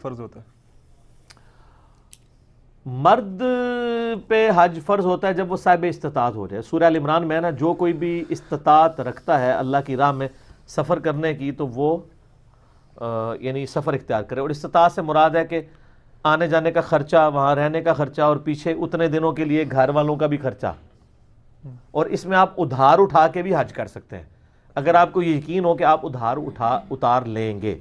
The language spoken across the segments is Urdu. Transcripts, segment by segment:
فرض ہوتا ہے؟ مرد پہ حج فرض ہوتا ہے جب وہ صاحب استطاعت ہو جائے. سورہ ال عمران میں ہے نا, جو کوئی بھی استطاعت رکھتا ہے اللہ کی راہ میں سفر کرنے کی تو وہ یعنی سفر اختیار کرے. اور استطاعت سے مراد ہے کہ آنے جانے کا خرچہ, وہاں رہنے کا خرچہ, اور پیچھے اتنے دنوں کے لیے گھر والوں کا بھی خرچہ. اور اس میں آپ ادھار اٹھا کے بھی حج کر سکتے ہیں اگر آپ کو یہ یقین ہو کہ آپ ادھار اتار لیں گے.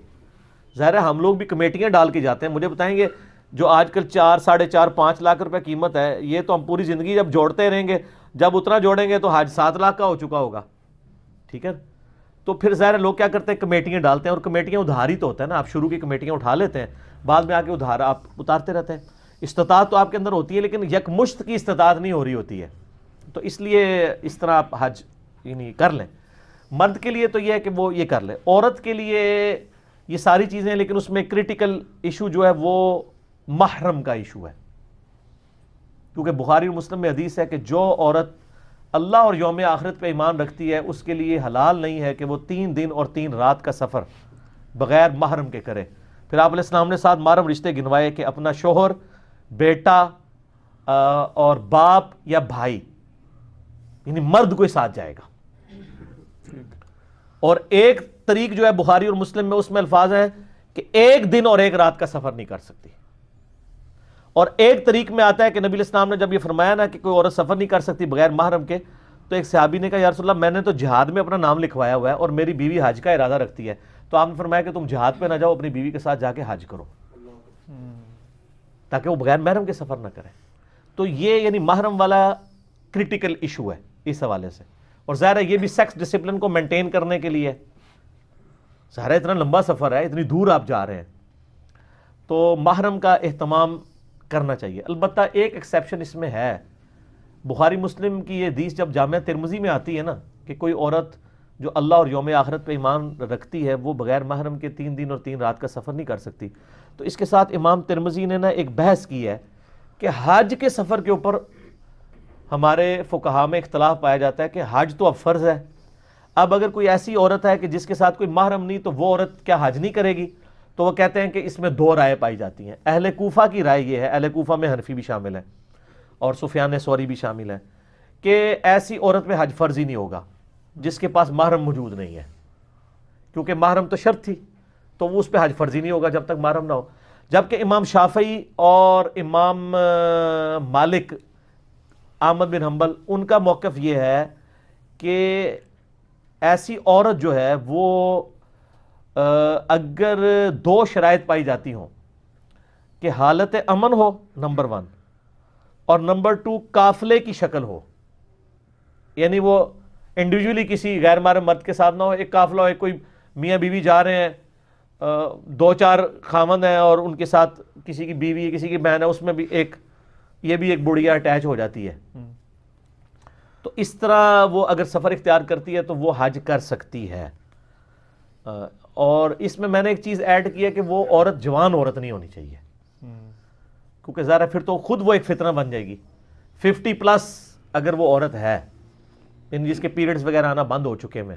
ظاہر ہے ہم لوگ بھی کمیٹیاں ڈال کے جاتے ہیں. مجھے بتائیں گے جو آج کل 4, 4.5, 5 لاکھ روپے قیمت ہے, یہ تو ہم پوری زندگی جب جوڑتے رہیں گے, جب اتنا جوڑیں گے تو حج 7 لاکھ کا ہو چکا ہوگا. ٹھیک ہے, تو پھر ظاہر لوگ کیا کرتے ہیں, کمیٹیاں ڈالتے ہیں, اور کمیٹیاں ادھار ہی تو ہوتا ہے نا. آپ شروع کی کمیٹیاں اٹھا لیتے ہیں, بعد میں آ کے ادھار آپ اتارتے رہتے ہیں. استطاعت تو آپ کے اندر ہوتی ہے لیکن یکمشت کی استطاعت نہیں ہو رہی ہوتی ہے, تو اس لیے اس طرح آپ حج یعنی کر لیں. مرد کے لیے تو یہ ہے کہ وہ یہ کر لے. عورت کے لیے یہ ساری چیزیں, لیکن اس میں کریٹیکل ایشو جو ہے وہ محرم کا ایشو ہے, کیونکہ بخاری اور مسلم میں حدیث ہے کہ جو عورت اللہ اور یوم آخرت پہ ایمان رکھتی ہے اس کے لیے حلال نہیں ہے کہ وہ 3 دن اور 3 رات کا سفر بغیر محرم کے کرے. پھر آپ علیہ السلام نے 7 محرم رشتے گنوائے کہ اپنا شوہر, بیٹا اور باپ یا بھائی, یعنی مرد کوئی ساتھ جائے گا. اور ایک طریق جو ہے بخاری اور مسلم میں, اس میں الفاظ ہیں کہ 1 دن اور 1 رات کا سفر نہیں کر سکتی. اور ایک طریق میں آتا ہے کہ نبی علیہ السلام نے جب یہ فرمایا نا کہ کوئی عورت سفر نہیں کر سکتی بغیر محرم کے, تو ایک صحابی نے کہا یا رسول اللہ میں نے تو جہاد میں اپنا نام لکھوایا ہوا ہے اور میری بیوی حج کا ارادہ رکھتی ہے, تو آپ نے فرمایا کہ تم جہاد پہ نہ جاؤ, اپنی بیوی کے ساتھ جا کے حج کرو تاکہ وہ بغیر محرم کے سفر نہ کرے. تو یہ یعنی محرم والا کریٹیکل ایشو ہے اس حوالے سے. اور ظاہر ہے یہ بھی سیکس ڈسپلن کو مینٹین کرنے کے لیے, ظاہر ہے اتنا لمبا سفر ہے, اتنی دور آپ جا رہے ہیں, تو محرم کا اہتمام کرنا چاہیے. البتہ ایک ایکسیپشن اس میں ہے, بخاری مسلم کی یہ حدیث جب جامعہ ترمذی میں آتی ہے نا کہ کوئی عورت جو اللہ اور یوم آخرت پہ ایمان رکھتی ہے وہ بغیر محرم کے 3 دن اور 3 رات کا سفر نہیں کر سکتی, تو اس کے ساتھ امام ترمذی نے نا ایک بحث کی ہے کہ حج کے سفر کے اوپر ہمارے فقہاء میں اختلاف پایا جاتا ہے کہ حج تو اب فرض ہے, اب اگر کوئی ایسی عورت ہے کہ جس کے ساتھ کوئی محرم نہیں, تو وہ عورت کیا حج نہیں کرے گی؟ تو وہ کہتے ہیں کہ اس میں 2 رائے پائی جاتی ہیں. اہل کوفہ کی رائے یہ ہے, اہل کوفہ میں حنفی بھی شامل ہے اور سفیان ثوری بھی شامل ہے, کہ ایسی عورت پہ حج فرض ہی نہیں ہوگا جس کے پاس محرم موجود نہیں ہے, کیونکہ محرم تو شرط تھی, تو وہ اس پہ حج فرض ہی نہیں ہوگا جب تک محرم نہ ہو. جبکہ امام شافعی اور امام مالک, احمد بن حنبل, ان کا موقف یہ ہے کہ ایسی عورت جو ہے وہ اگر 2 شرائط پائی جاتی ہوں کہ حالت امن ہو نمبر 1, اور نمبر 2 قافلے کی شکل ہو, یعنی وہ انڈیویجولی کسی غیر محرم مرد کے ساتھ نہ ہو, ایک قافلہ ہو, ایک کوئی میاں بیوی جا رہے ہیں, 2-4 خاوند ہیں اور ان کے ساتھ کسی کی بیوی ہے, کسی کی بہن ہے, اس میں بھی یہ بھی ایک بڑھیا اٹیچ ہو جاتی ہے. تو اس طرح وہ اگر سفر اختیار کرتی ہے تو وہ حج کر سکتی ہے. اور اس میں نے ایک چیز ایڈ کی ہے کہ وہ عورت جوان عورت نہیں ہونی چاہیے, کیونکہ ظاہر ہے پھر تو خود وہ ایک فتنہ بن جائے گی. 50+ اگر وہ عورت ہے جس کے پیریڈز وغیرہ آنا بند ہو چکے ہیں,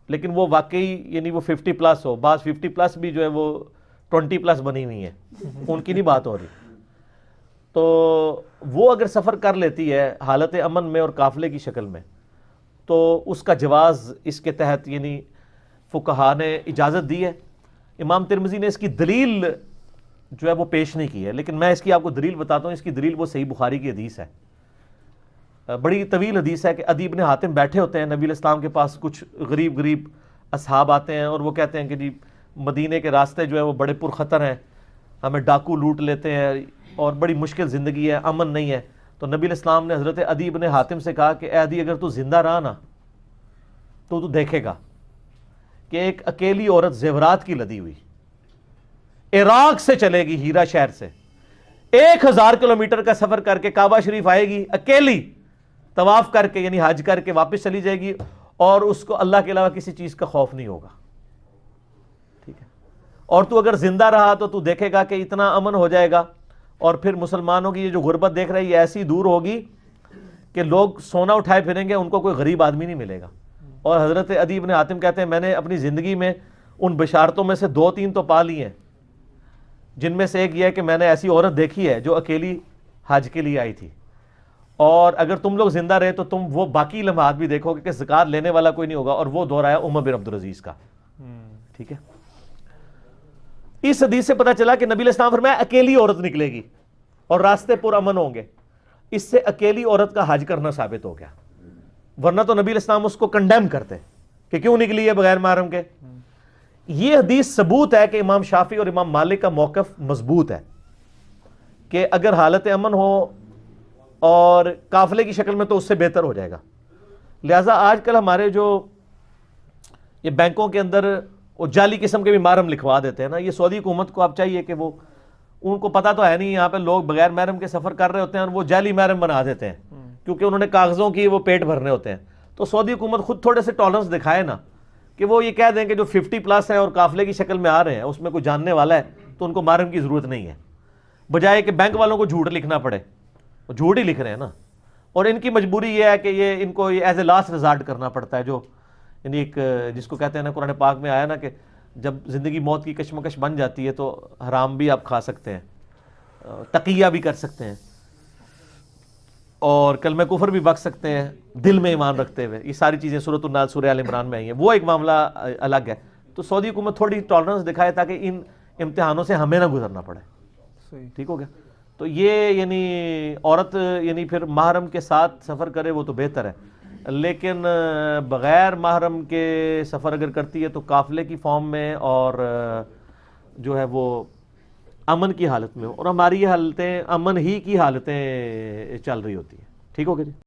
لیکن وہ واقعی یعنی وہ 50+ ہو, بعض 50+ بھی جو ہے وہ 20+ بنی ہوئی ہیں, ان کی نہیں بات ہو رہی, تو وہ اگر سفر کر لیتی ہے حالت امن میں اور قافلے کی شکل میں, تو اس کا جواز اس کے تحت یعنی فقہاء نے اجازت دی ہے. امام ترمذی نے اس کی دلیل جو ہے وہ پیش نہیں کی ہے, لیکن میں اس کی آپ کو دلیل بتاتا ہوں. اس کی دلیل وہ صحیح بخاری کی حدیث ہے, بڑی طویل حدیث ہے کہ عدی بن حاتم بیٹھے ہوتے ہیں نبی علیہ السلام کے پاس, کچھ غریب اصحاب آتے ہیں اور وہ کہتے ہیں کہ جی مدینے کے راستے جو ہے وہ بڑے پرخطر ہیں, ہمیں ڈاکو لوٹ لیتے ہیں اور بڑی مشکل زندگی ہے, امن نہیں ہے. تو نبی علیہ السلام نے حضرت عدی بن حاتم سے کہا کہ اے عدی, اگر تو زندہ رہا نا تو دیکھے گا کہ ایک اکیلی عورت زیورات کی لدی ہوئی عراق سے چلے گی, ہیرا شہر سے 1000 کلومیٹر کا سفر کر کے کعبہ شریف آئے گی اکیلی, طواف کر کے یعنی حج کر کے واپس چلی جائے گی, اور اس کو اللہ کے علاوہ کسی چیز کا خوف نہیں ہوگا. ٹھیک ہے, اور تو اگر زندہ رہا تو دیکھے گا کہ اتنا امن ہو جائے گا, اور پھر مسلمانوں کی یہ جو غربت دیکھ رہے ہیں یہ ایسی دور ہوگی کہ لوگ سونا اٹھائے پھریں گے, ان کو کوئی غریب آدمی نہیں ملے گا. اور حضرت عدی بن حاتم کہتے ہیں میں نے اپنی زندگی میں ان بشارتوں میں سے 2-3 تو پا لی ہیں, جن میں سے ایک یہ ہے کہ میں نے ایسی عورت دیکھی ہے جو اکیلی حج کے لیے آئی تھی، اور اگر تم لوگ زندہ رہے تو تم وہ باقی لمحات بھی دیکھو گے کہ زکوٰۃ لینے والا کوئی نہیں ہوگا، اور وہ دور آیا عمر بن عبدالعزیز کا. ٹھیک ہے، اس حدیث سے پتہ چلا کہ نبی علیہ السلام فرمایا اکیلی عورت نکلے گی اور راستے پر امن ہوں گے. اس سے اکیلی عورت کا حج کرنا ثابت ہو گیا، ورنہ تو نبی علیہ السلام اس کو کنڈیم کرتے کہ کیوں نکلی ہے بغیر محرم کے. یہ حدیث ثبوت ہے کہ امام شافعی اور امام مالک کا موقف مضبوط ہے کہ اگر حالت امن ہو اور قافلے کی شکل میں تو اس سے بہتر ہو جائے گا. لہٰذا آج کل ہمارے جو یہ بینکوں کے اندر وہ جعلی قسم کے بھی محرم لکھوا دیتے ہیں نا، یہ سعودی حکومت کو اب چاہیے کہ وہ، ان کو پتہ تو ہے نہیں یہاں پہ لوگ بغیر محرم کے سفر کر رہے ہوتے ہیں اور وہ جعلی محرم بنا دیتے ہیں کیونکہ انہوں نے کاغذوں کی وہ پیٹ بھرنے ہوتے ہیں. تو سعودی حکومت خود تھوڑے سے ٹالرنس دکھائے نا کہ وہ یہ کہہ دیں کہ جو 50+ ہیں اور قافلے کی شکل میں آ رہے ہیں اس میں کوئی جاننے والا ہے تو ان کو محرم کی ضرورت نہیں ہے، بجائے کہ بینک والوں کو جھوٹ لکھنا پڑے. وہ جھوٹ ہی لکھ رہے ہیں نا، اور ان کی مجبوری یہ ہے کہ یہ ان کو ایز اے لاسٹ ریزارٹ کرنا پڑتا ہے، جو یعنی ایک جس کو کہتے ہیں نا قرآن پاک میں آیا نا کہ جب زندگی موت کی کشمکش بن جاتی ہے تو حرام بھی آپ کھا سکتے ہیں، تقیہ بھی کر سکتے ہیں، اور کلمہ کفر بھی بک سکتے ہیں دل میں ایمان رکھتے ہوئے. یہ ساری چیزیں سورۃ النحل سورہ آل عمران میں آئی ہیں، وہ ایک معاملہ الگ ہے. تو سعودی حکومت تھوڑی ٹالرنس دکھائے تاکہ ان امتحانوں سے ہمیں نہ گزرنا پڑے. ٹھیک ہو گیا؟ تو یہ یعنی عورت یعنی پھر محرم کے ساتھ سفر کرے وہ تو بہتر ہے، لیکن بغیر محرم کے سفر اگر کرتی ہے تو قافلے کی فارم میں اور جو ہے وہ امن کی حالت میں، اور ہماری یہ حالتیں امن ہی کی حالتیں چل رہی ہوتی ہیں. ٹھیک ہو گیا جی؟